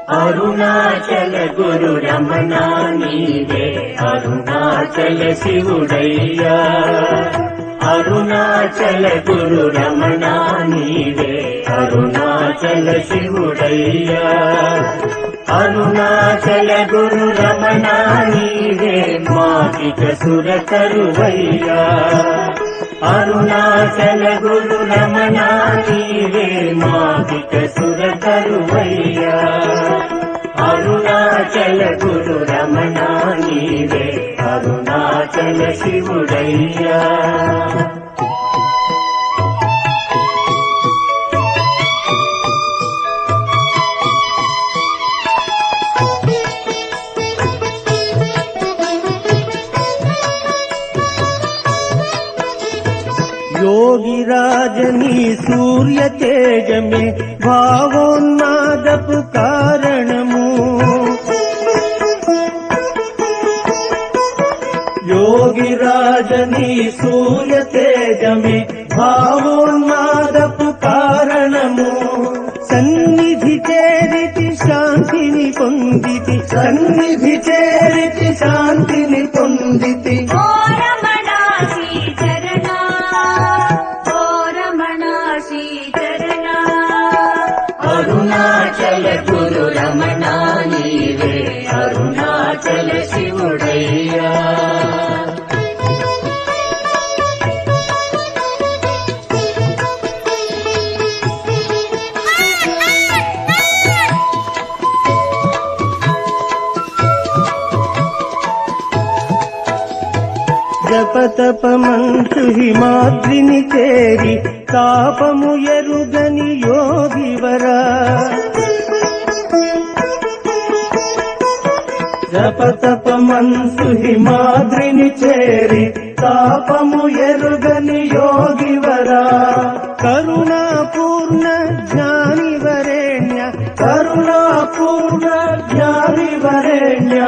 అరుణాచల గురు రమణ నీవే అరుణాచల శివుడయ్యా. అరుణాచల గురు రమణ నీవే అరుణాచల శివుడయ్యా. అరుణాచల గురు రమణ నీవే మాకిక సురకరువయ్యా. అరుణాచల గురు రమణ నీవే మాకిక సురకరువయ్యా. అరుణాచల గురు రమణ నీవే అరుణాచల శివుడయ్యా. योगिराजनी सूर्य तेज में भावोन्मादपु कारणमु. योगिराजनी सूर्य तेज में भावोन्मादपु कारणमु. सन्निधि చేరితి శాంతిని పొందితి. సన్నిధి చేరితి శాంతిని పొందితి. అరుణాచల గురు రమణ నీవే అరుణాచల శివుడయ్యా. జపతపమంచు హిమాద్రిని చేరి తాపము ఎరుగని యోగివరా. జపతపమంచు హిమాద్రిని చేరి తాపము ఎరుగని యోగివరా. కరుణాపూర్ణ జ్ఞాని వరేణ్య. కరుణాపూర్ణ జ్ఞాని వరేణ్య.